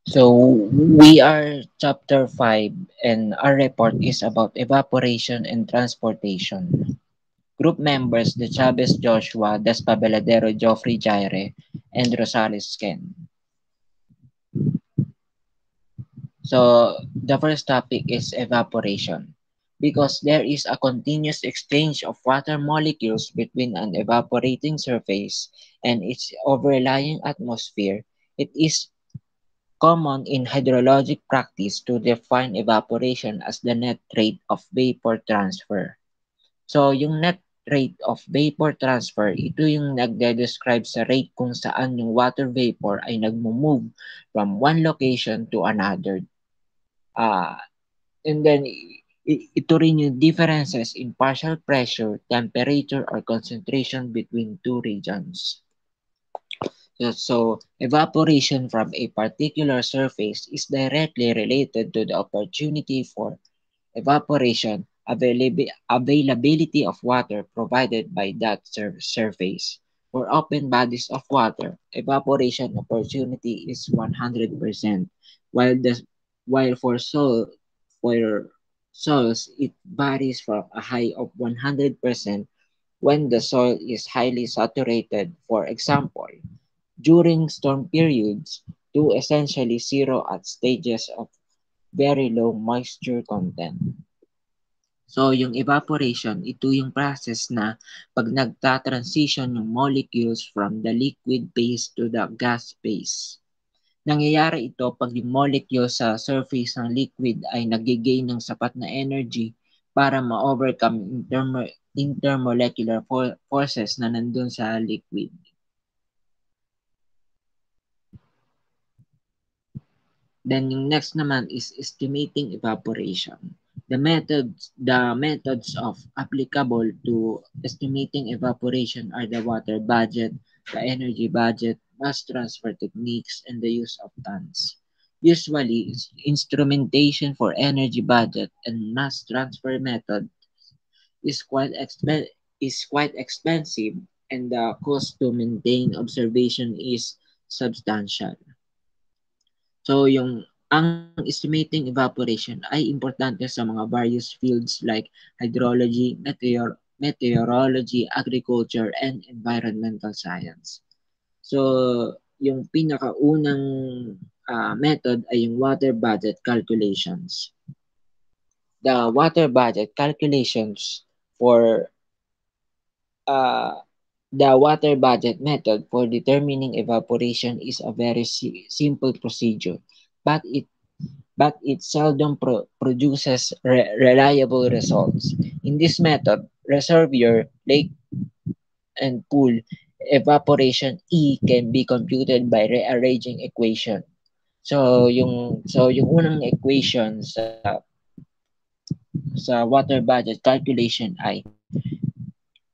So we are chapter 5 and our report is about evaporation and transportation. Group members De Chavez Joshua, Despabeladero Geoffrey Jaire, and Rosales Ken. So the first topic is evaporation. Because there is a continuous exchange of water molecules between an evaporating surface and its overlying atmosphere, it is common in hydrologic practice to define evaporation as the net rate of vapor transfer. So, yung net rate of vapor transfer, ito yung nagde-describe sa rate kung saan yung water vapor ay nagmo-move from one location to another. And then, ito rin yung differences in partial pressure, temperature, or concentration between two regions. So, evaporation from a particular surface is directly related to the opportunity for evaporation, availability of water provided by that surface. For open bodies of water, evaporation opportunity is 100%, while the while for soils it varies from a high of 100% when the soil is highly saturated. For example, during storm periods to essentially zero at stages of very low moisture content. So, yung evaporation, ito yung process na pag nagta-transition yung molecules from the liquid phase to the gas phase. Nangyayari ito pag yung molecule sa surface ng liquid ay nagigain ng sapat na energy para ma-overcome intermolecular forces na nandun sa liquid. Then yung next naman is estimating evaporation. The methods of applicable to estimating evaporation are the water budget, the energy budget, mass transfer techniques, and the use of tons. Usually, instrumentation for energy budget and mass transfer method is quite expensive, and the cost to maintain observation is substantial. So, ang estimating evaporation ay importante sa mga various fields like hydrology, meteorology, agriculture, and environmental science. So, yung pinakaunang method ay yung water budget calculations. The water budget calculations for uh, the water budget method for determining evaporation is a very simple procedure, but it seldom produces reliable results. In this method, reservoir, lake, and pool evaporation E can be computed by rearranging equation. So yung unang equation sa water budget calculation ay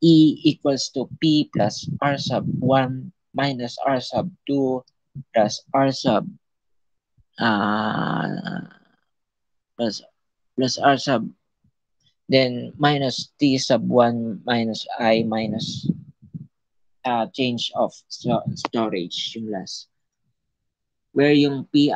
E equals to P plus R sub 1 minus R sub 2 plus R sub uh, plus R sub then minus T sub 1 minus I minus change of storage yung last. Where yung E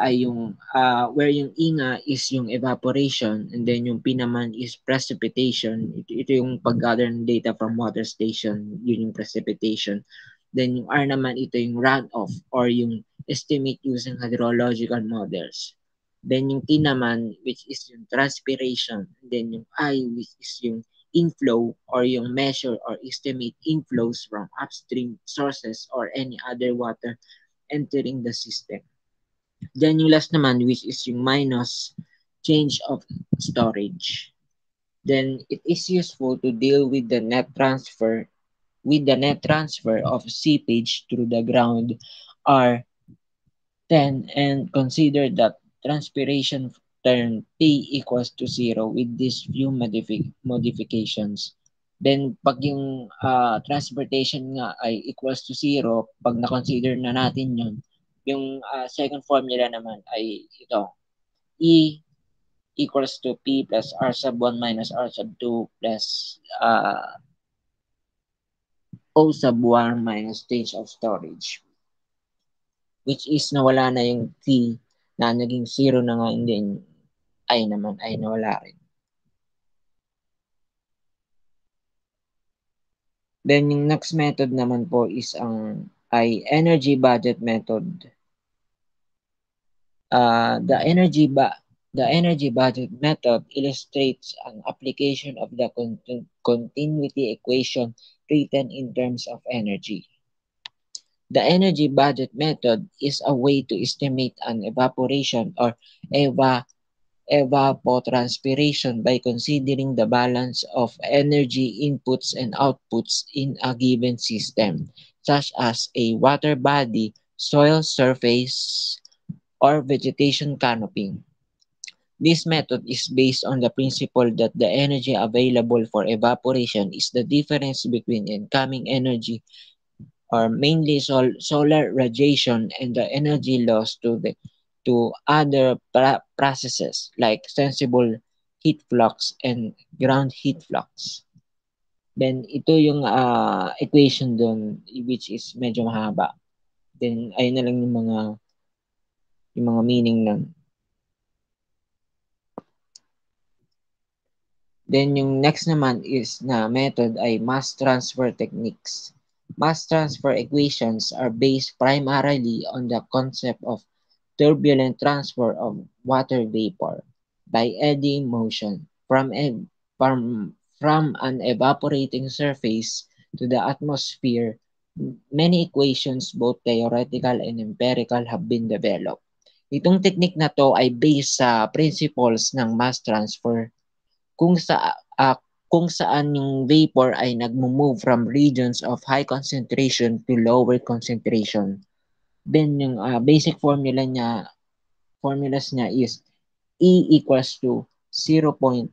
nga is yung evaporation, and then yung P naman is precipitation. Ito yung pag-gather ng data from water station, yun yung precipitation. Then yung R naman, ito yung runoff or yung estimate using hydrological models. Then yung T naman, which is yung transpiration. And then yung I, which is yung inflow or yung measure or estimate inflows from upstream sources or any other water entering the system. Then yung last naman, which is yung minus change of storage. Then it is useful to deal with the net transfer of seepage through the ground R10 and consider that transpiration term T equals to 0 with these few modifications. Then pag yung transportation nga ay equals to 0, pag na-consider na natin yun, yung second formula naman ay ito, E equals to P plus R sub 1 minus R sub 2 plus O sub 1 minus change of storage, which is nawala na yung T na naging zero na nga, and then I naman ay nawala rin. Then yung next method naman po is ay energy budget method. The energy budget method illustrates an application of the continuity equation written in terms of energy. The energy budget method is a way to estimate an evaporation or evapotranspiration by considering the balance of energy inputs and outputs in a given system, such as a water body, soil surface, or vegetation canopy. This method is based on the principle that the energy available for evaporation is the difference between incoming energy, or mainly solar radiation, and the energy lost to other processes like sensible heat flux and ground heat flux. Then ito yung equation doon, which is medyo mahaba. Then ayun na lang yung mga meaning nun. Then yung next naman is na method ay mass transfer techniques. Mass transfer equations are based primarily on the concept of turbulent transfer of water vapor by eddy motion from an evaporating surface to the atmosphere. Many equations, both theoretical and empirical, have been developed. Itong technique na to ay based sa principles ng mass transfer kung sa uh, kung saan yung vapor ay nagmo-move from regions of high concentration to lower concentration. Then yung basic formulas niya is E equals to 0.6623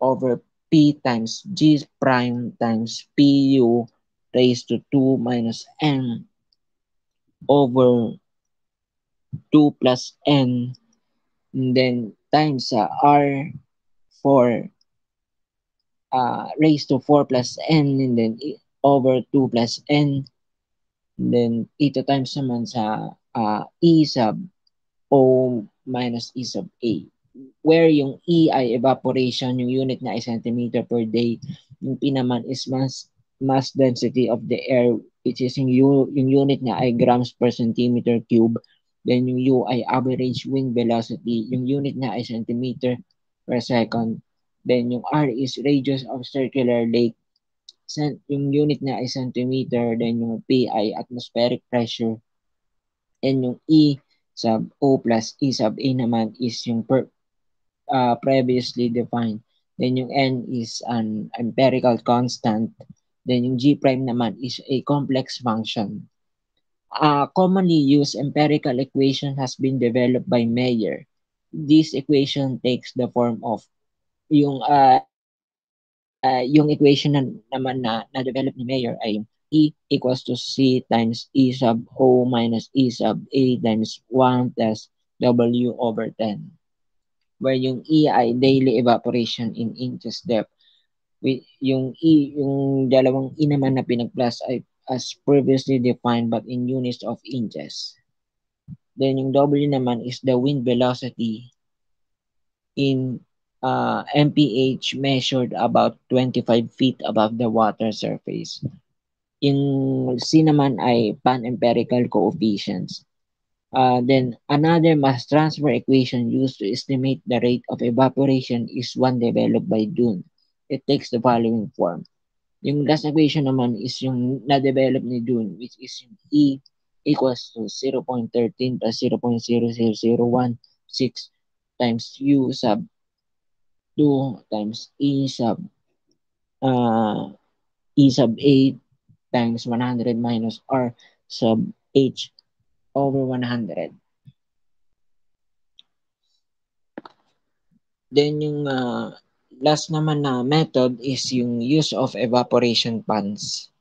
over P times G prime times PU raised to 2 minus N over 2 plus N, and then times R4 raised to 4 plus N, and then over 2 plus N, and then ito times naman sa E sub O minus E sub A, where yung E ay evaporation, yung unit na ay centimeter per day, yung P naman is mass density of the air, which is yung unit na ay grams per centimeter cube. Then yung U ay average wind velocity, yung unit na ay centimeter per second. Then yung R is radius of circular lake, yung unit na ay centimeter. Then yung P ay atmospheric pressure. And yung E sub O plus E sub A naman is yung previously defined. Then yung N is an empirical constant. Then yung G prime naman is a complex function. Commonly used empirical equation has been developed by Mayer. This equation takes the form of yung equation naman na develop ni Mayer ay E equals to C times E sub O minus E sub A times 1 plus W over 10. Where yung E ay daily evaporation in inches depth. Yung dalawang E naman na pinag-plus ay as previously defined but in units of inches. Then yung W naman is the wind velocity in mph measured about 25 feet above the water surface. Yung C naman ay pan-empirical coefficients. Then another mass transfer equation used to estimate the rate of evaporation is one developed by Dunne. It takes the following form. Yung last equation naman is yung na-develop ni Dunne, which is yung E equals to 0.13 plus 0.00016 times U sub 2 times E sub A times 100 minus R sub H over 100. Then yung last naman na method is yung use of evaporation ponds.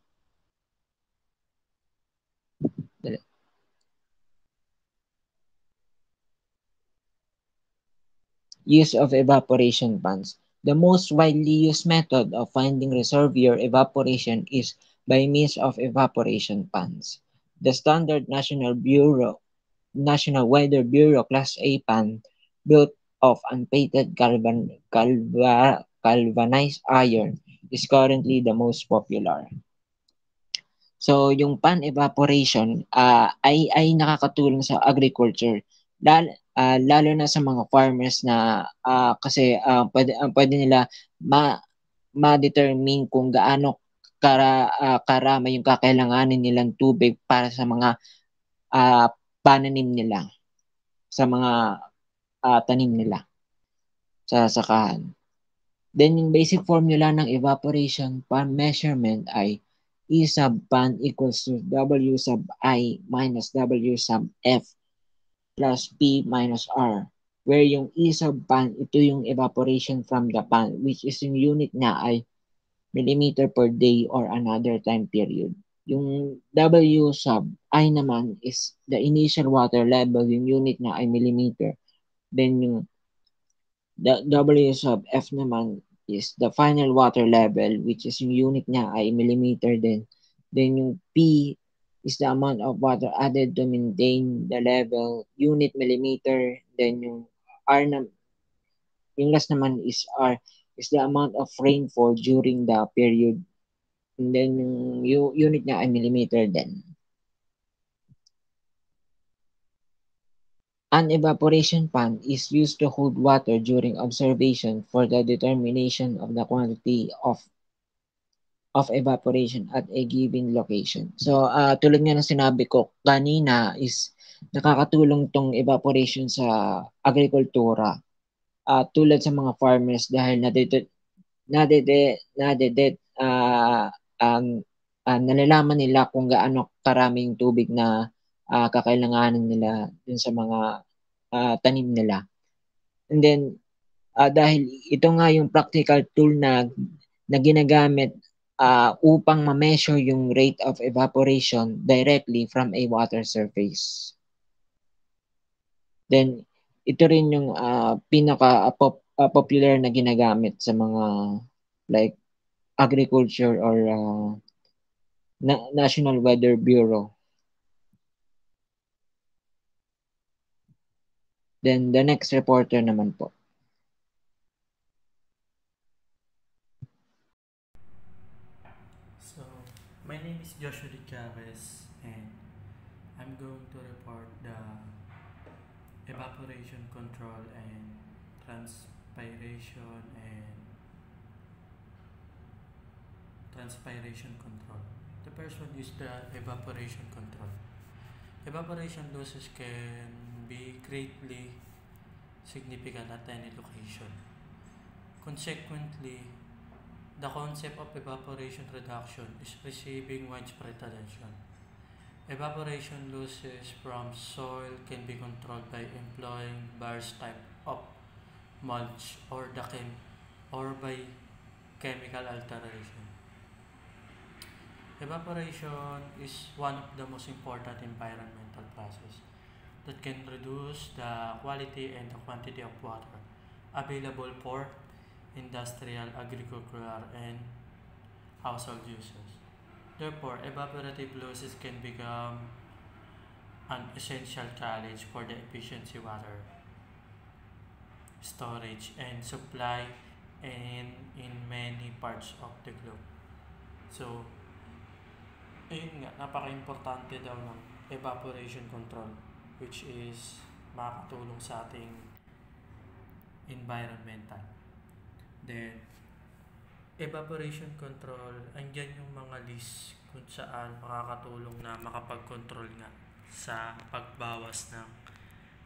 Use of evaporation ponds. The most widely used method of finding reservoir evaporation is by means of evaporation ponds. The Standard National Bureau National Weather Bureau Class A pan built of unpainted galvanized iron is currently the most popular. So, yung pan evaporation ay nakakatulong sa agriculture lalo na sa mga farmers na kasi pwede nila ma ma-determine kung gaano karami yung kakailanganin nilang tubig para sa mga pananim nila, sa mga tanim nila sa sakahan. Then yung basic formula ng evaporation pan measurement ay E sub pan equals to W sub I minus W sub F plus P minus R. Where yung E sub pan, ito yung evaporation from the pan, which is yung unit niya ay millimeter per day or another time period. Yung W sub I naman is the initial water level, yung unit niya ay millimeter. Then yung W sub F naman is the final water level, which is yung unit niya ay millimeter din. Then yung P is the amount of water added to maintain the level, unit millimeter. Then yung R na, yung last naman is R, is the amount of rainfall during the period. And then yung unit niya ay millimeter din. An evaporation pan is used to hold water during observation for the determination of the quantity of evaporation at a given location. So, tulad nga ng sinabi ko kanina is nakakatulong tong evaporation sa agrikultura. Tulad sa mga farmers dahil nalalaman nila kung gaano karaming tubig na kakailanganin nila dun sa mga tanim nila. And then, dahil ito nga yung practical tool na ginagamit upang ma-measure yung rate of evaporation directly from a water surface. Then, ito rin yung pinaka-popular na ginagamit sa mga like agriculture or National Weather Bureau. Then, the next reporter naman po. So, my name is Joshua De Chavez and I'm going to report the evaporation control and transpiration control. The first one is the evaporation control. Evaporation losses can be greatly significant at any location. Consequently, the concept of evaporation reduction is receiving widespread attention. Evaporation losses from soil can be controlled by employing various types of mulch or by chemical alteration. Evaporation is one of the most important environmental processes that can reduce the quality and the quantity of water available for industrial, agricultural, and household uses. Therefore, evaporative losses can become an essential challenge for the efficiency water storage and supply in many parts of the globe. So, ayun nga, napaka-importante daw ng evaporation control, which is makakatulong sa ating environmental. Then, evaporation control, andyan yung mga list kung saan makakatulong na makapag-control nga sa pagbawas ng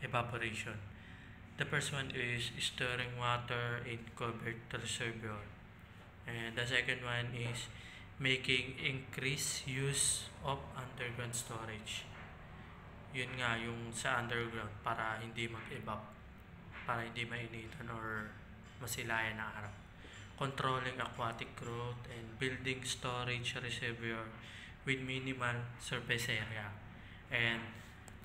evaporation. The first one is storing water in covered reservoir. And the second one is making increased use of underground storage. Yun nga, yung sa underground para hindi mag-evap, para hindi mainitan or masilayan ng araw. Controlling aquatic growth and building storage reservoir with minimal surface area. And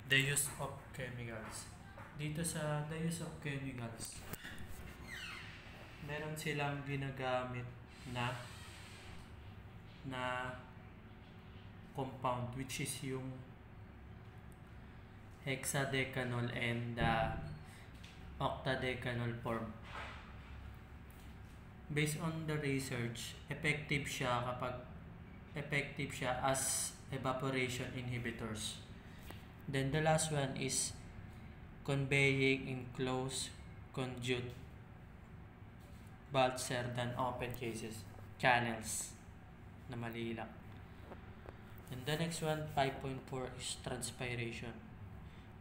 the use of chemicals. Dito sa the use of chemicals, meron silang ginagamit na compound, which is yung hexadecanol and the octadecanol form. Based on the research, effective siya as evaporation inhibitors. Then the last one is conveying in closed conduit valves than open channels na malilak. And the next one, 5.4, is transpiration.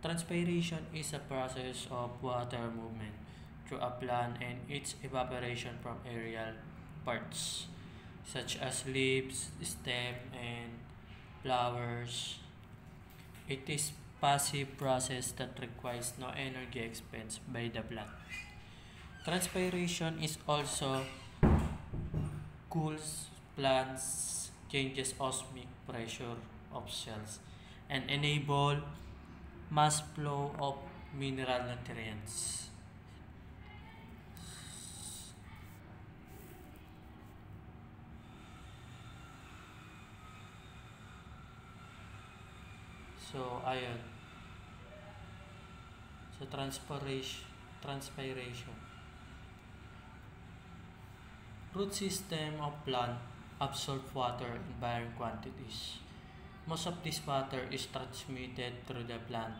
Transpiration is a process of water movement through a plant and its evaporation from aerial parts such as leaves, stem, and flowers. It is passive process that requires no energy expended by the plant. Transpiration is also cools plants, changes osmic pressure of cells, and enable mass flow of mineral nutrients. So, ayun. So, transpiration. Root system of plant absorb water in varying quantities. Most of this water is transmitted through the plant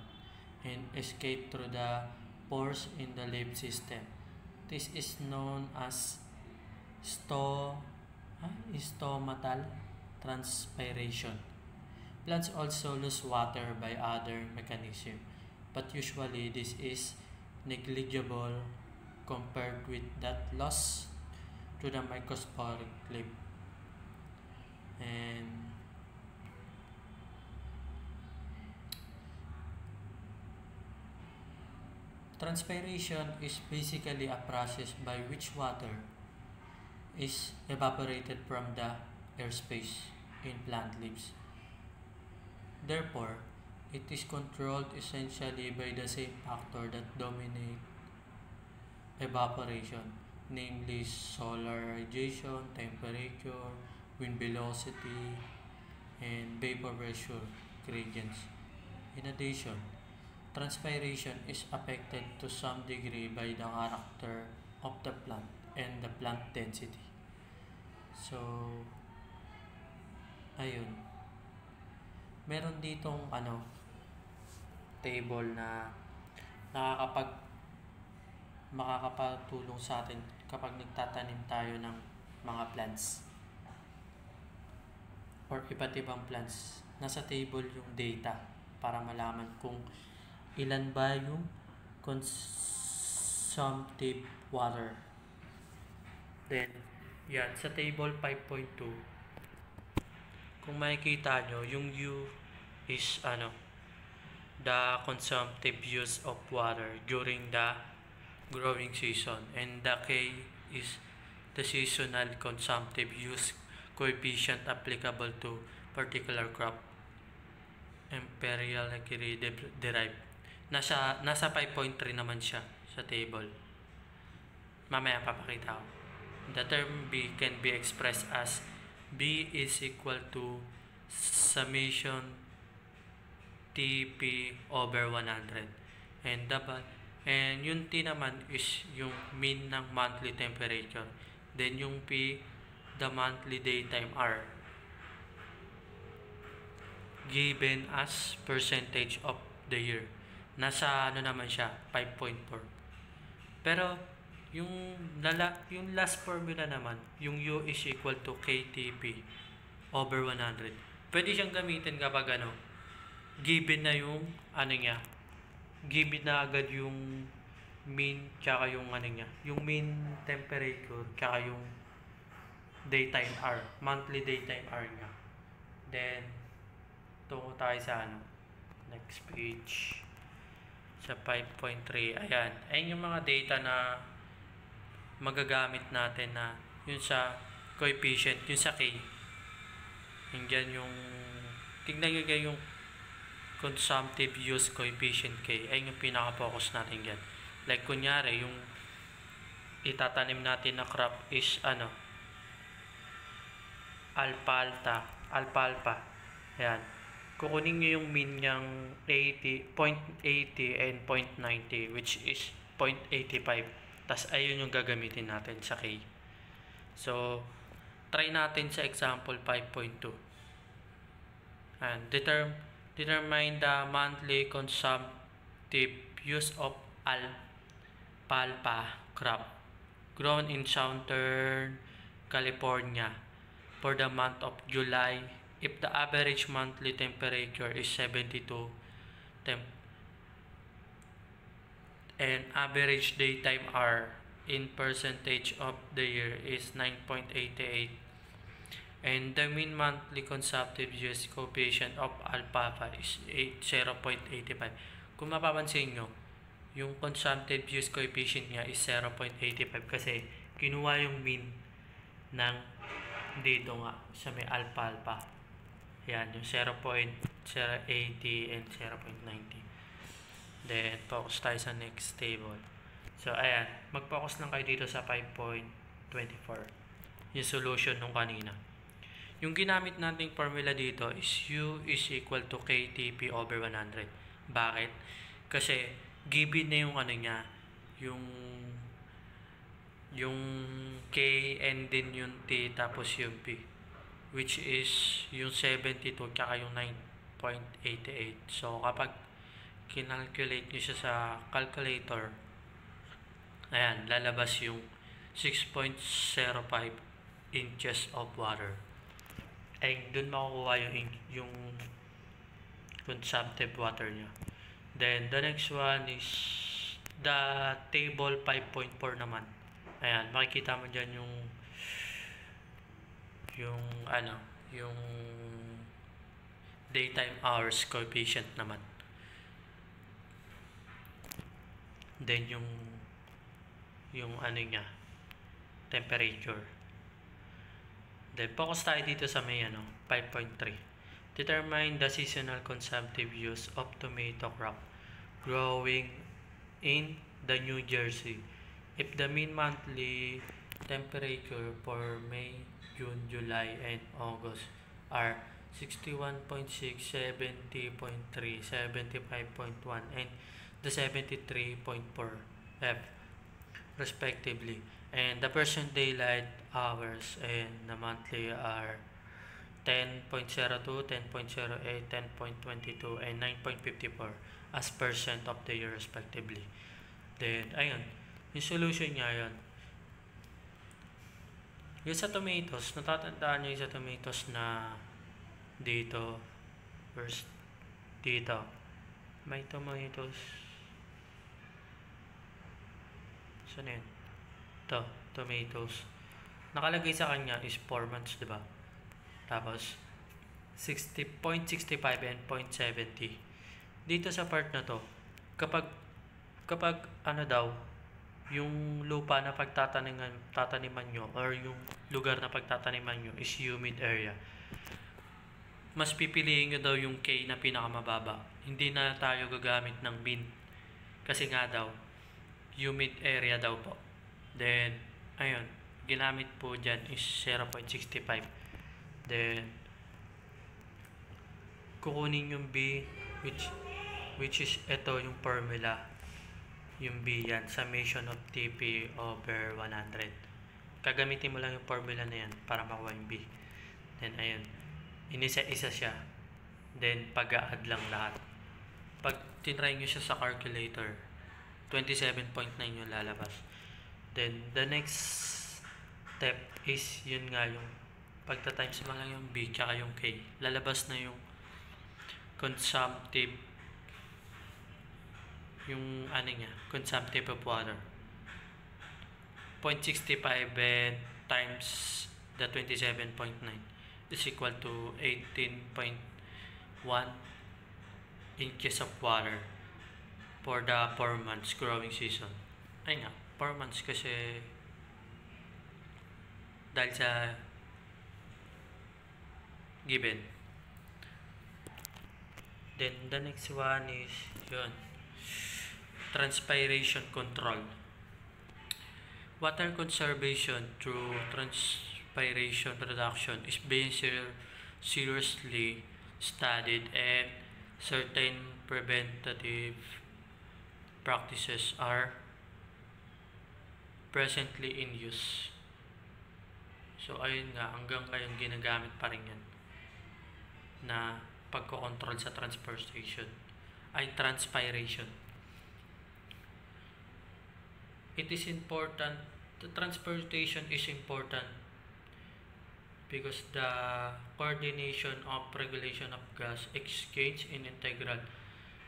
and escape through the pores in the leaf system. This is known as stomatal transpiration. Plants also lose water by other mechanisms, but usually this is negligible compared with that loss to the microscopic leaf. And transpiration is basically a process by which water is evaporated from the airspace in plant leaves. Therefore, it is controlled essentially by the same factor that dominate evaporation, namely solar radiation, temperature, wind velocity, and vapor pressure gradients. In addition, transpiration is affected to some degree by the character of the plant and the plant density. So, ayun. Meron ditong table na makakapagtulong sa atin kapag nagtatanim tayo ng mga plants or iba't ibang plants. Nasa table yung data para malaman kung ilan ba yung consumptive water. Then, yan, sa table 5.2, kung makikita nyo, yung U is the consumptive use of water during the growing season, and the K is the seasonal consumptive use coefficient applicable to particular crop. Empirically derived. Nasa 5.3 naman siya sa table. Mamaya papakita ko. The term B can be expressed as B is equal to summation TP over 100. And yung T naman is yung mean ng monthly temperature. Then yung P, the monthly daytime R, given as percentage of the year. Nasa naman siya, 5.4. Pero yung last formula naman, yung U is equal to KTP over 100. Pwede siyang gamitin kapag given na yung given na agad yung mean tsaka yung yung mean temperature tsaka yung daytime R, monthly daytime R niya. Then tungo tayo sa next page, sa 5.3. Ayan yung mga data na magagamit natin na yun sa coefficient, yun sa K. Hinggan yung tignan nyo kayo yung consumptive use coefficient K. Ayun yung pinaka-focus natin dyan. Like kunyari yung itatanim natin na crop is alfalfa. Ayan. kukunin nyo yung mean niyang 0.80 and 0.90, which is 0.85. Tas ayun yung gagamitin natin sa K. So, try natin sa example 5.2. And determine the monthly consumptive use of alfalfa crop grown in Southern California for the month of July if the average monthly temperature is 72 and average daytime hour in percentage of the year is 9.88 and the mean monthly consumptive use coefficient of alfalfa is 0.85. Kung mapapansin nyo, yung consumptive use coefficient niya is 0.85 kasi kinuha yung mean ng dito nga sa may alfalfa. Yan, yung 0.080 and 0.90. Then, focus tayo sa next table. So, ayan, mag-focus lang kayo dito sa 5.24. Yung solution nung kanina. Yung ginamit nating formula dito is U is equal to KTP over 100. Bakit? Kasi, given na yung ano niya, yung K and then yung T tapos yung P, which is yung 72 kaka yung 9.88. So, kapag kinalculate nyo siya sa calculator, ayan, lalabas yung 6.05 inches of water. Ay, dun makukuha yung consumptive water niya. Then, the next one is the table 5.4 naman. Ayan, makikita mo dyan yung daytime hours coefficient naman. Then, yung ano niya, temperature. Then, focus tayo dito sa may 5.3. Determine the seasonal consumptive use of tomato crop growing in the New Jersey. If the mean monthly temperature for May, June, July, and August are 61.6, 70.3, 75.1, and the 73.4 F respectively, and the percent daylight hours and the monthly are 10.02, 10.08, 10.22, and 9.54 as percent of the year respectively. Then, ayun, yung solution niya yun. Yung sa tomatoes, natatandaan nyo yung sa tomatoes na dito, first, dito, may tomatoes. Saan yun? Ito, tomatoes. Nakalagay sa kanya is 4 months, diba? Tapos, 0.65 and 0.70. Dito sa part na to, kapag ano daw, yung lupa na tataniman nyo or yung lugar na pagtataniman nyo is humid area, mas pipiliin nyo daw yung K na pinakamababa. Hindi na tayo gagamit ng mean. Kasi nga daw, humid area daw po. Then, ayun, ginamit po dyan is 0.65. Then, kukunin yung B, which is ito yung formula. Yung B yan, summation of TP over 100. Gagamitin mo lang yung formula na yan para makuha yung B. Then, ayun, inisa-isa siya. Then, pag-a-add lang lahat. Pag tinry nyo siya sa calculator, 27.9 yung lalabas. Then, the next step is, yun nga yung pagta-times mo lang yung B tsaka yung K. Lalabas na yung consumptive, yung consumptive of water. 0.65 and times the 27.9 is equal to 18.1 inches of water for the 4 months growing season. Ay nga, 4 months kasi dahil sa given. Then the next one is yun, transpiration control. Water conservation through transpiration reduction is being seriously studied, and certain preventative practices are presently in use. So ayun nga, hanggang ngayon ginagamit pa rin yan na pagkocontrol sa transpiration. It is important, the transportation is important because the coordination of regulation of gas exchange is integral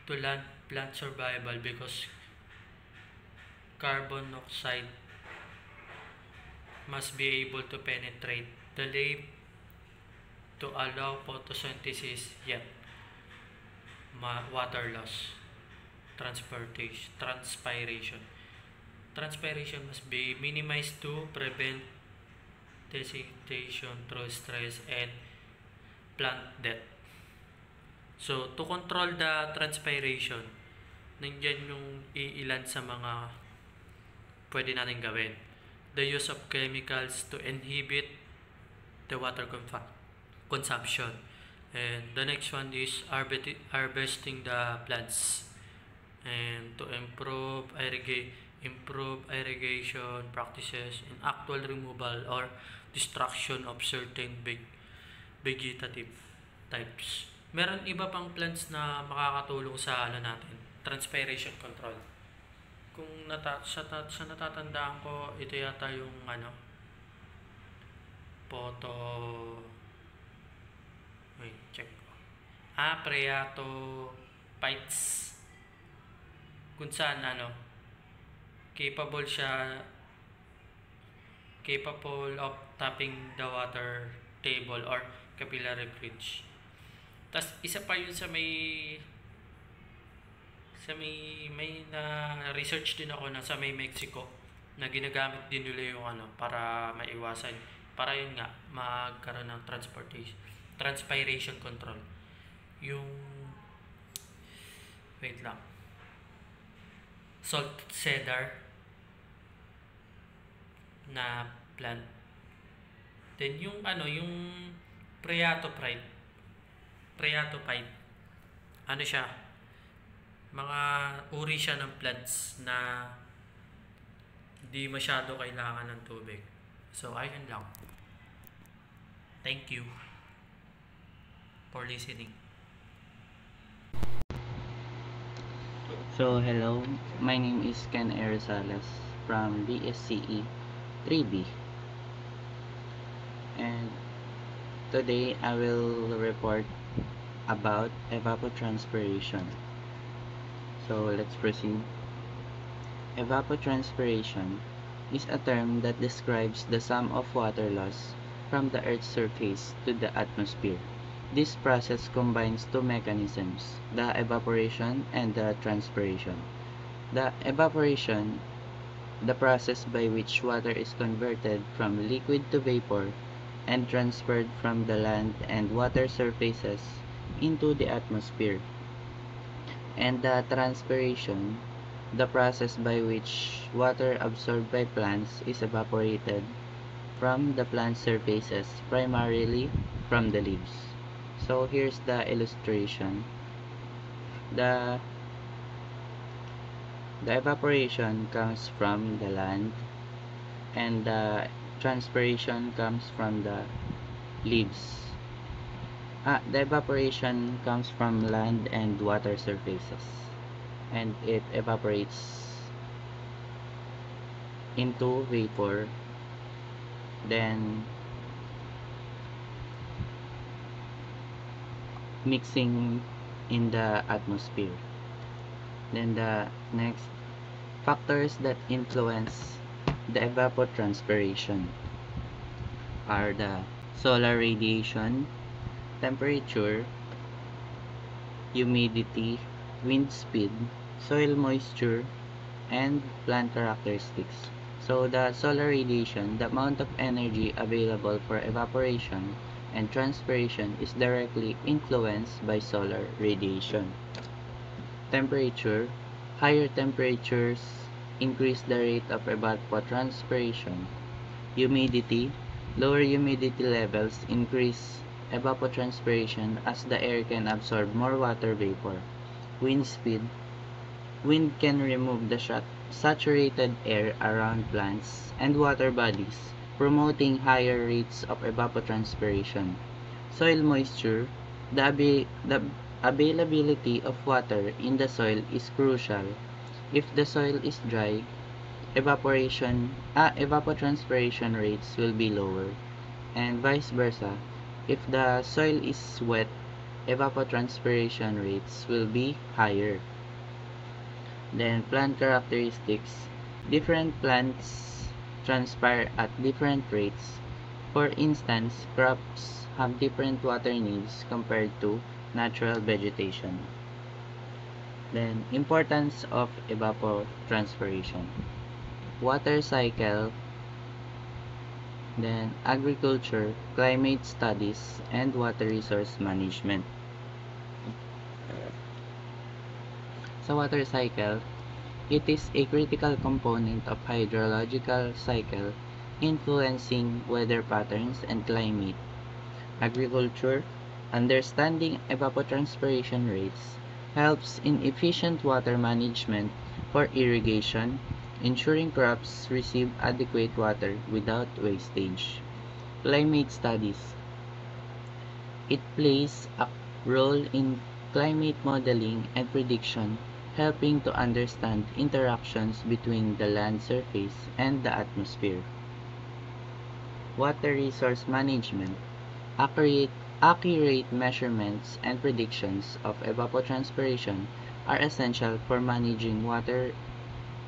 to land plant survival, because carbon dioxide must be able to penetrate the leaf to allow photosynthesis, yet water loss, transpiration must be minimized to prevent desiccation through stress and plant death. So to control the transpiration, nandiyan yung iilan sa mga pwede natin gawin. The use of chemicals to inhibit the water consumption. And the next one is harvesting the plants, and to improve irrigation practices and actual removal or destruction of certain vegetative types. Meron iba pang plants na makakatulong sa natin, transpiration control. Kung sa natatandaan ko, ito yata yung Phreatophytes, kung saan capable of tapping the water table or capillary bridge. Tas isa pa yun sa may na research din ako na sa may Mexico na ginagamit din nila yung para maiwasan, para yun nga magkaroon ng transpiration control. Yung salt cedar na plant. Then yung Phreatophyte, siya, mga uri siya ng plants na di masyado kailangan ng tubig. So ayun lang. Thank you for listening. So hello, my name is Ken Rosales from BSCE 3B, and today I will report about evapotranspiration. So let's proceed. Evapotranspiration is a term that describes the sum of water loss from the Earth's surface to the atmosphere. This process combines two mechanisms, the evaporation and the transpiration. The evaporation, the process by which water is converted from liquid to vapor and transferred from the land and water surfaces into the atmosphere. And the transpiration, the process by which water absorbed by plants is evaporated from the plant surfaces, primarily from the leaves. So here's the illustration. The evaporation comes from the land and the transpiration comes from the leaves. The evaporation comes from land and water surfaces, and it evaporates into vapor, then mixing in the atmosphere. Then the next factors that influence the evapotranspiration are the solar radiation, temperature, humidity, wind speed, soil moisture, and plant characteristics. So the solar radiation, the amount of energy available for evaporation and transpiration, is directly influenced by solar radiation. Temperature, higher temperatures increase the rate of evapotranspiration. Humidity, lower humidity levels increase evapotranspiration as the air can absorb more water vapor. Wind speed. Wind can remove the saturated air around plants and water bodies, promoting higher rates of evapotranspiration. Soil moisture. The availability of water in the soil is crucial. If the soil is dry, evapotranspiration rates will be lower, and vice versa. If the soil is wet, evapotranspiration rates will be higher. Then plant characteristics. Different plants transpire at different rates. For instance, crops have different water needs compared to natural vegetation. Then importance of evapotranspiration. Water cycle, then agriculture, climate studies, and water resource management. Sa water cycle, it is a critical component of hydrological cycle influencing weather patterns and climate. Agriculture, understanding evapotranspiration rates helps in efficient water management for irrigation, ensuring crops receive adequate water without wastage. Climate studies. It plays a role in climate modeling and prediction, helping to understand interactions between the land surface and the atmosphere. Water resource management. Accurate measurements and predictions of evapotranspiration are essential for managing water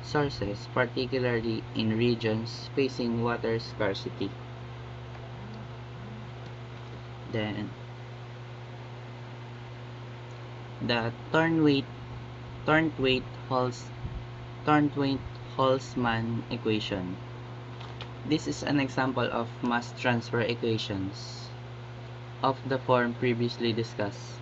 sources, particularly in regions facing water scarcity. Then, the Thornthwaite-Holzman equation. This is an example of mass transfer equations of the form previously discussed.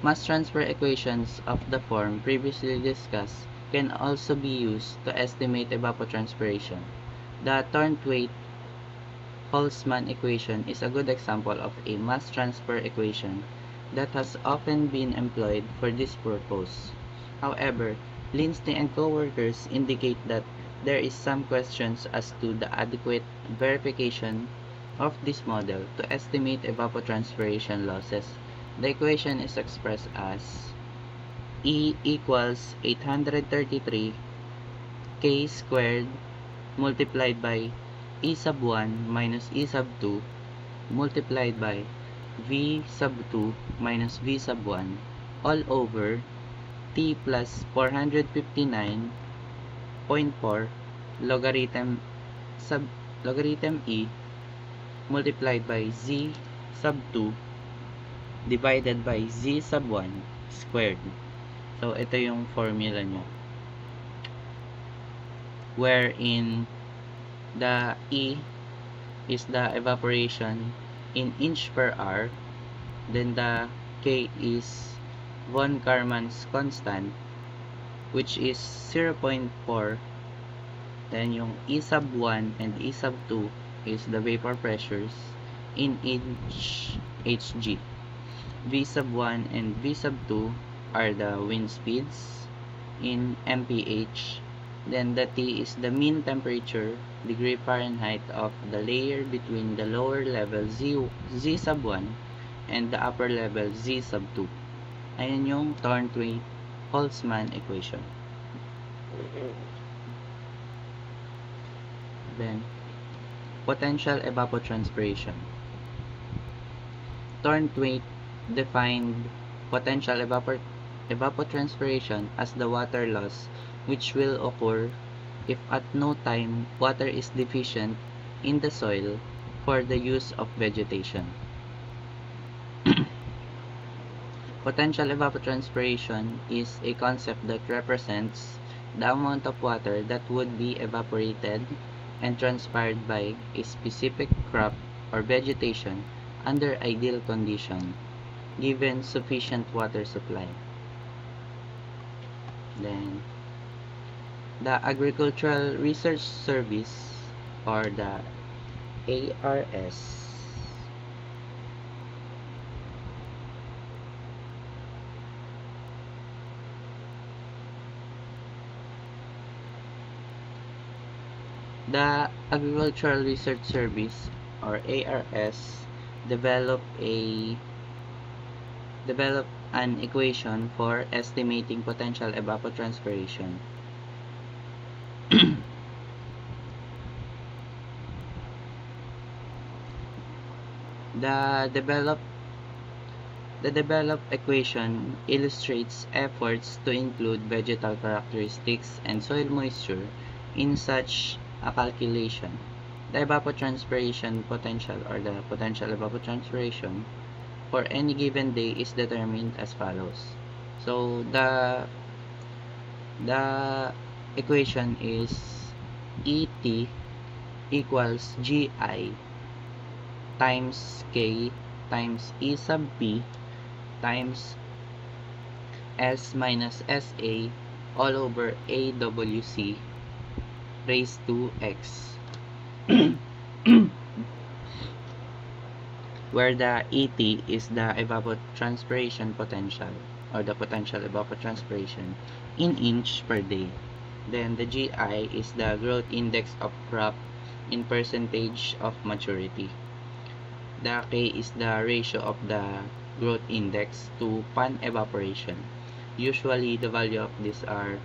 Mass transfer equations of the form previously discussed can also be used to estimate evapotranspiration. The Thornthwaite-Holzman equation is a good example of a mass transfer equation that has often been employed for this purpose. However, Lindsay and coworkers indicate that there is some questions as to the adequate verification of this model to estimate evapotranspiration losses. The equation is expressed as E equals 833 k squared multiplied by E sub 1 minus E sub 2 multiplied by V sub 2 minus V sub 1 all over T plus 459.4 logarithm E multiplied by Z sub 2 divided by Z sub 1 squared. So, ito yung formula nyo. Wherein the E is the evaporation in inch per hour. Then the K is von Karman's constant, which is 0.4. Then yung E sub 1 and E sub 2 is the vapor pressures in inch Hg. V sub 1 and V sub 2 are the wind speeds in mph. Then the T is the mean temperature, degree Fahrenheit, of the layer between the lower level Z sub 1 and the upper level Z sub 2. Ayan yung Thornthwaite-Holzman equation. Then, potential evapotranspiration. Thornthwaite defined potential evapotranspiration as the water loss which will occur if at no time water is deficient in the soil for the use of vegetation. Potential evapotranspiration is a concept that represents the amount of water that would be evaporated and transpired by a specific crop or vegetation under ideal condition, given sufficient water supply. Then, the Agricultural Research Service, or the ARS, The Agricultural Research Service, or ARS, developed an equation for estimating potential evapotranspiration. The developed equation illustrates efforts to include vegetal characteristics and soil moisture in such a calculation. The evapotranspiration potential, or the potential evapotranspiration for any given day, is determined as follows. So the equation is ET equals GI times K times E sub P times S minus SA all over AWC raised to X, where the ET is the evapotranspiration potential, or the potential evapotranspiration in inch per day. Then the GI is the growth index of crop in percentage of maturity. The K is the ratio of the growth index to pan evaporation. Usually the value of these are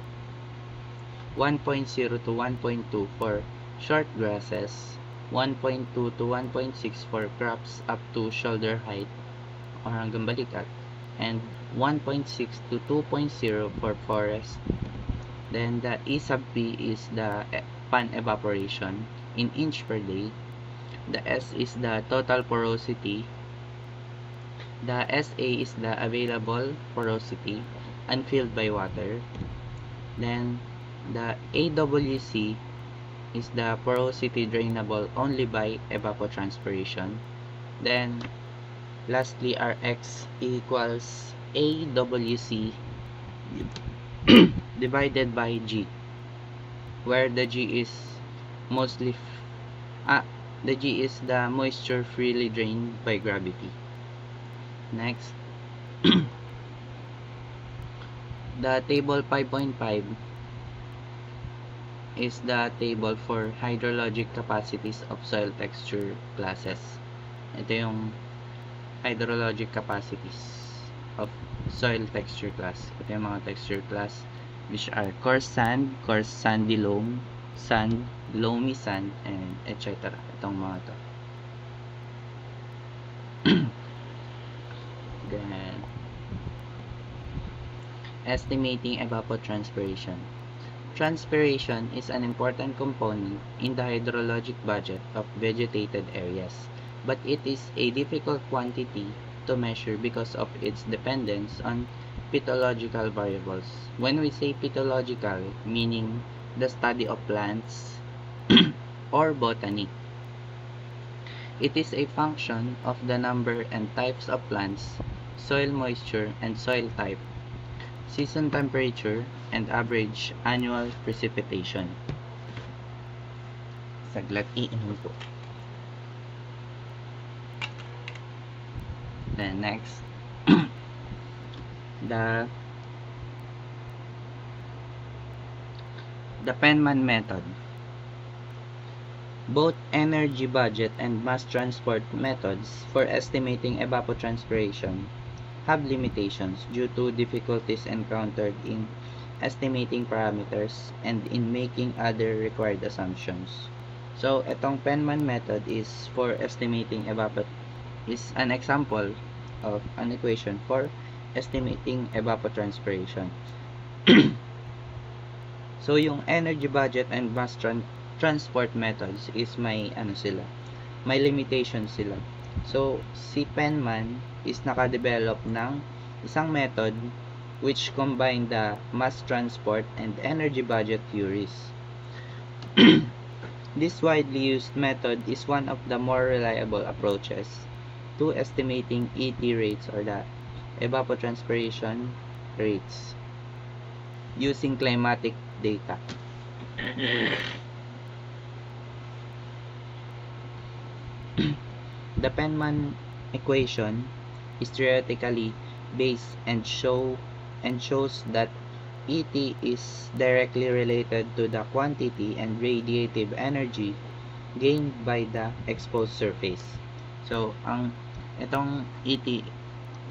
1.0 to 1.2 for short grasses, 1.2 to 1.6 for crops up to shoulder height or hanggang balikat, and 1.6 to 2.0 for forest. Then the E sub P is the pan evaporation in inch per day. The S is the total porosity. The SA is the available porosity unfilled by water. Then the AWC is the porosity drainable only by evapotranspiration. Then lastly, Rx equals AWC divided by G, where the G is mostly the G is the moisture freely drained by gravity. Next, the table 5.5 is the table for hydrologic capacities of soil texture classes. Ito yung hydrologic capacities of soil texture class. Ito yung mga texture class, which are coarse sand, coarse sandy loam, sand, loamy sand, and etc. Itong mga to. Then, estimating evapotranspiration. Transpiration is an important component in the hydrologic budget of vegetated areas, but it is a difficult quantity to measure because of its dependence on phytological variables. When we say phytological, meaning the study of plants or botany, it is a function of the number and types of plants, soil moisture and soil type, season temperature, and average annual precipitation. Saglit, iinom po. Then next, the Penman method. Both energy budget and mass transport methods for estimating evapotranspiration have limitations due to difficulties encountered in estimating parameters and in making other required assumptions. So, itong Penman method is for estimating is an example of an equation for estimating evapotranspiration. So, yung energy budget and mass transport methods is may limitations sila. So, si Penman is nakadevelop ng isang method which combine the mass transport and energy budget theories. This widely used method is one of the more reliable approaches to estimating ET rates, or the evapotranspiration rates, using climatic data. The Penman equation is theoretically based and shows that ET is directly related to the quantity and radiative energy gained by the exposed surface. So, itong ET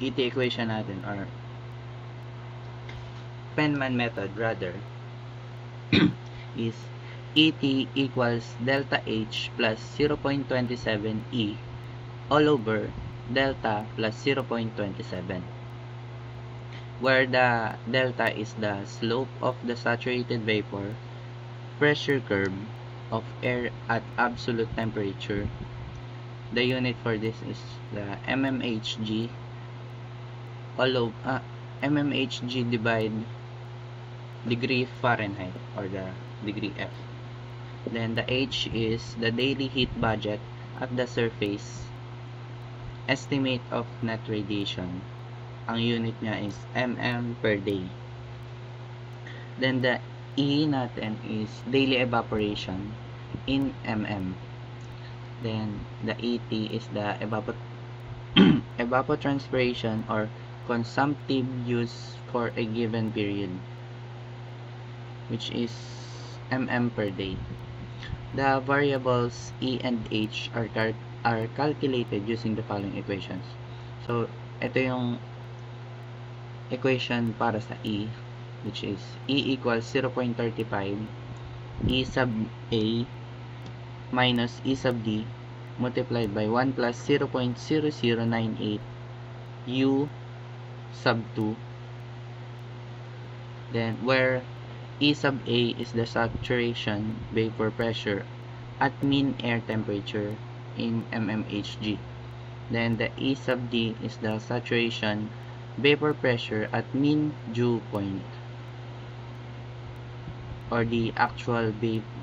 equation natin, or Penman method rather, is ET equals delta H plus 0.27 E all over delta plus 0.27, where the delta is the slope of the saturated vapor pressure curve of air at absolute temperature. The unit for this is the mmHg all over mmHg divide degree Fahrenheit, or the degree F. Then the H is the daily heat budget at the surface. Estimate of net radiation. Ang unit niya is mm per day. Then the E natin is daily evaporation in mm. Then the ET is the evapotranspiration or consumptive use for a given period, which is mm per day. The variables E and H are calculated using the following equations. So, ito yung equation para sa E, which is E equals 0.35 E sub A minus E sub D multiplied by 1 plus 0.0098 U sub 2. Then, where E sub A is the saturation vapor pressure at mean air temperature in mmHg. Then the E sub D is the saturation vapor pressure at mean dew point, or the actual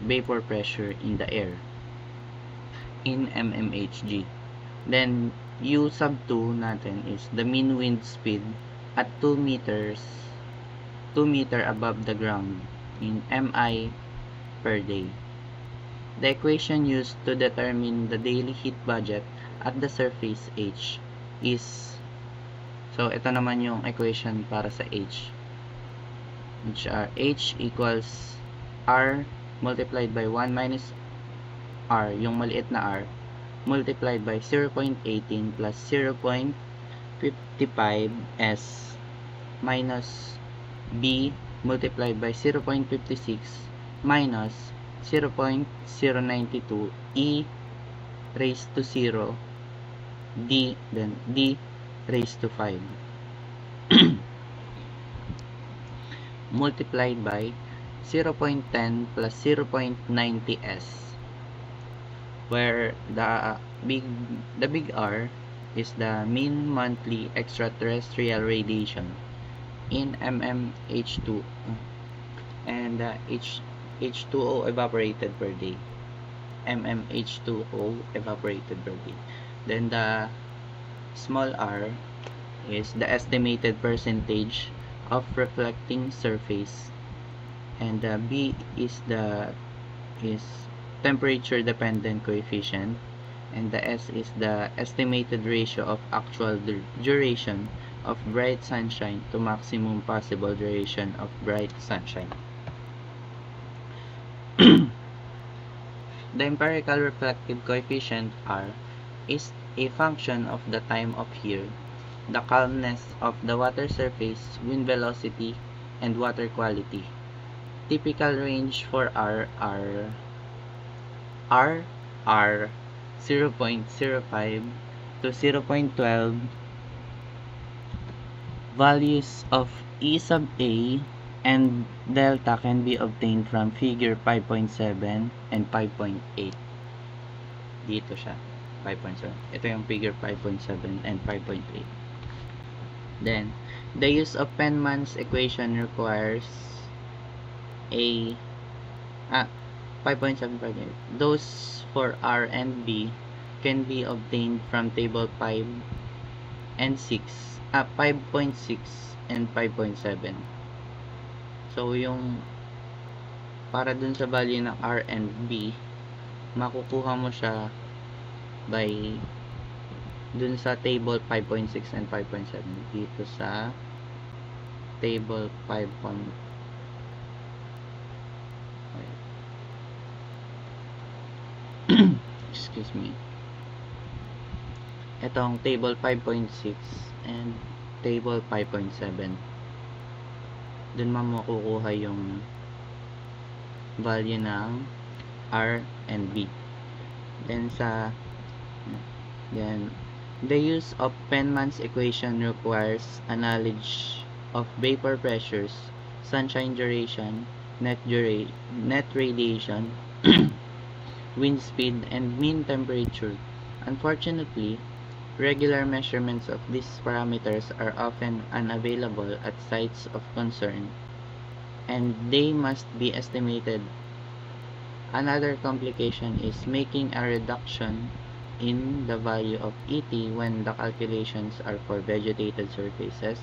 vapor pressure in the air in mmHg. Then U sub 2 natin is the mean wind speed at 2 meter above the ground in mi per day. The equation used to determine the daily heat budget at the surface H is, so ito naman yung equation para sa H, which are H equals R multiplied by 1 minus R, yung maliit na R, multiplied by 0.18 plus 0.55 S minus B multiplied by 0.56 minus 0.092 E raised to 0 D, then D raised to 5 multiplied by 0.10 plus 0.90 S, where the big R is the mean monthly extraterrestrial radiation in mmH2 and H2O evaporated per day, mmH2O evaporated per day. Then the small r is the estimated percentage of reflecting surface, and the B is temperature dependent coefficient, and the S is the estimated ratio of actual duration of bright sunshine to maximum possible duration of bright sunshine. The empirical reflective coefficient R is a function of the time of year, the calmness of the water surface, wind velocity, and water quality. Typical range for R are R 0.05 to 0.12. Values of E sub A and delta can be obtained from figure 5.7 and 5.8. Dito siya, 5.7. Ito yung figure 5.7 and 5.8. Then, the use of Penman's equation requires a 5.7, 5.8. Those for R and B can be obtained from table 5 and 6. 5.6 and 5.7. So, yung para dun sa value ng R and B, makukuha mo siya by dun sa table 5.6 and 5.7 dito sa table 5.6 excuse me, itong table 5.6 and table 5.7. Dun makukuha yung value ng R and B. Then the use of Penman's equation requires a knowledge of vapor pressures, sunshine duration, net radiation, wind speed, and mean temperature. Unfortunately, regular measurements of these parameters are often unavailable at sites of concern, and they must be estimated. Another complication is making a reduction in the value of ET when the calculations are for vegetated surfaces.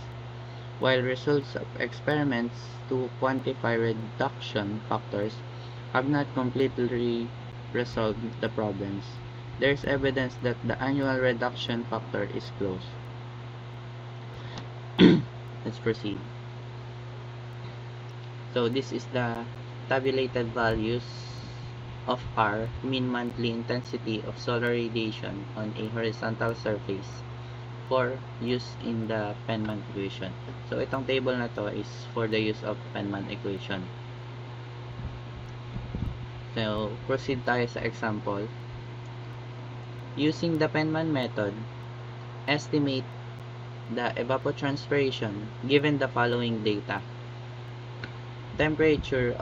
While results of experiments to quantify reduction factors have not completely resolved the problems, there is evidence that the annual reduction factor is close. Let's proceed. So this is the tabulated values of R, mean monthly intensity of solar radiation on a horizontal surface, for use in the Penman equation. So itong table na to is for the use of Penman equation. So proceed tayo sa example. Using the Penman method, estimate the evapotranspiration given the following data. Temperature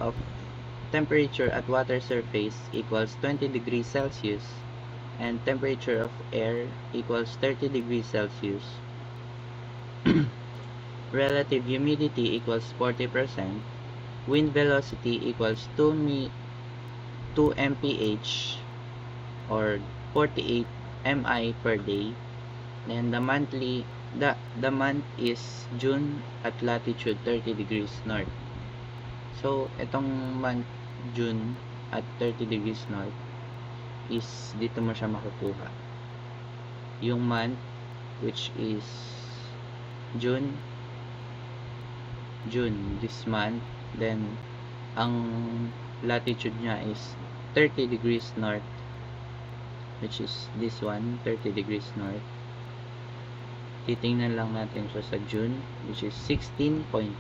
at water surface equals 20 degrees Celsius, and temperature of air equals 30 degrees Celsius. Relative humidity equals 40%. Wind velocity equals 2 mph or 48 mi per day. Then the month is June at latitude 30 degrees north. So itong month June at 30 degrees north is dito mo siya makukuha. Yung month, which is June this month, then ang latitude niya is 30 degrees north, which is this one, 30 degrees north. Titingnan lang natin siya sa June, which is 16.5.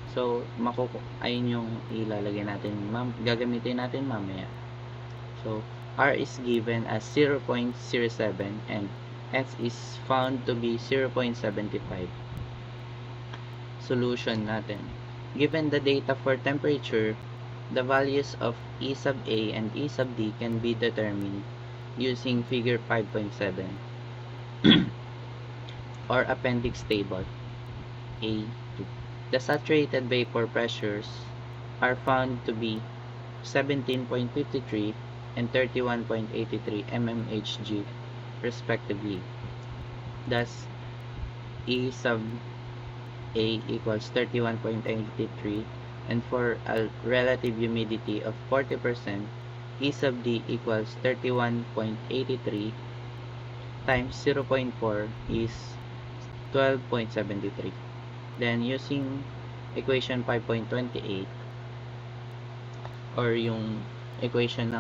So ayun yung ilalagay natin, gagamitin natin mamaya. So R is given as 0.07 and S is found to be 0.75. Solution natin. Given the data for temperature, the values of E sub A and E sub D can be determined using figure 5.7 or appendix table A2. The saturated vapor pressures are found to be 17.53 and 31.83 mmHg respectively. Thus, E sub A equals 31.83, and for a relative humidity of 40%, E sub D equals 31.83 times 0.4 is 12.73. Then using equation 5.28 or yung equation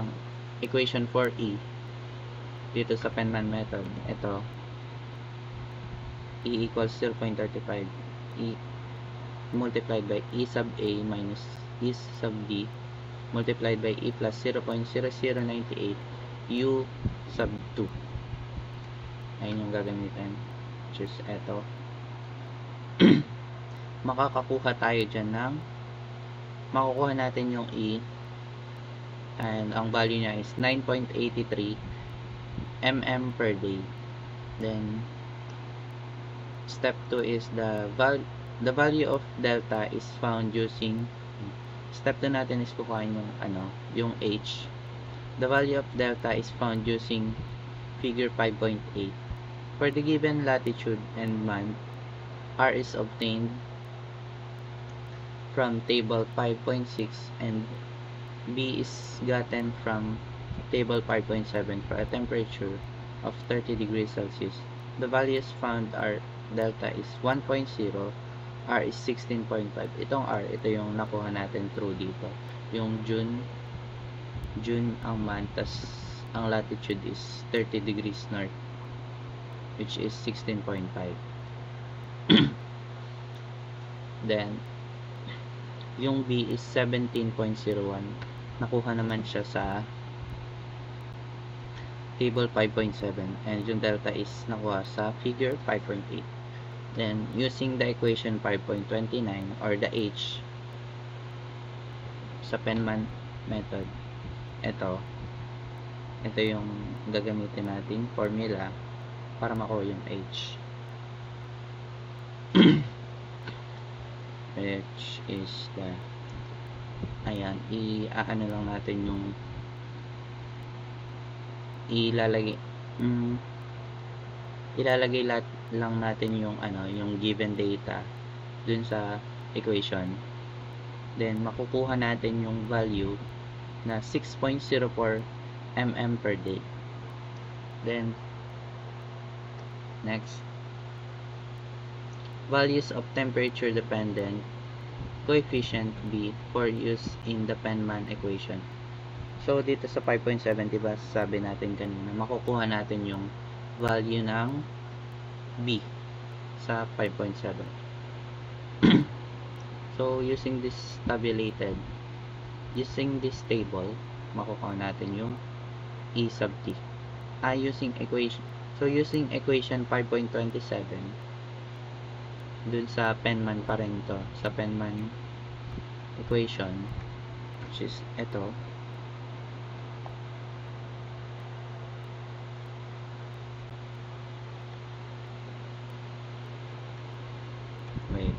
4E dito sa Penman method, ito E equals 0.35, E multiplied by E sub A minus E sub D multiplied by E plus 0.0098 U sub 2. Ayun yung gagamitin, which is ito. Makakakuha tayo dyan ng makukuha natin yung E, and ang value niya is 9.83 mm per day. Then step 2 is the value of delta is found using, step 2 natin is kukuhain yung H. The value of delta is found using figure 5.8. For the given latitude and month, R is obtained from table 5.6 and B is gotten from table 5.7 for a temperature of 30 degrees Celsius. The values found are delta is 1.0, R is 16.5. Itong R, ito yung nakuha natin through dito. Yung June ang month, tas ang latitude is 30 degrees north, which is 16.5. Then, yung B is 17.01. Nakuha naman siya sa table 5.7. And yung delta is nakuha sa figure 5.8. Then, using the equation 5.29 or the H sa Penman method, ito yung gagamitin nating formula para makuha yung H. H is the, ayan, i-ano lang natin yung ilalagay lang natin yung yung given data dun sa equation. Then makukuha natin yung value na 6.04 mm per day. Then next, values of temperature dependent coefficient B for use in the Penman equation. So dito sa 5.7, diba sabi natin kanina, makukuha natin yung value ng B sa 5.7. So using this table, makukuha natin yung E sub T. Using equation 5.27 dun sa Penman pa rin to, sa Penman equation, which is ito. Wait.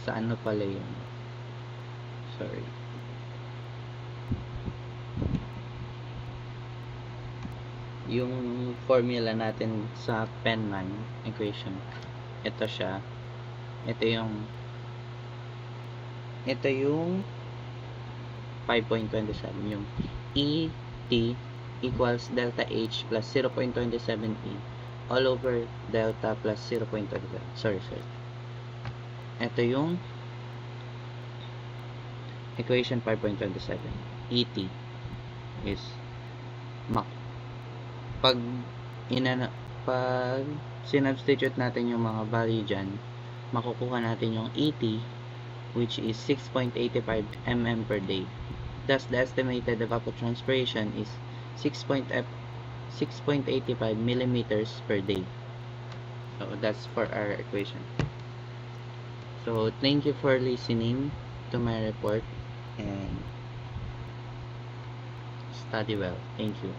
Sa ano pala yun? Sorry. Yung formula natin sa Penman equation, ito siya. Ito yung 5.27, yung ET equals delta H plus 0.27E all over delta plus 0.27. Sorry. Ito yung equation 5.27. ET is pag sinubstitute natin yung mga value dyan, makukuha natin yung ET, which is 6.85 mm per day. Thus, the estimated evapotranspiration is 6.85 millimeters per day. So that's for our equation. So thank you for listening to my report and study well. Thank you.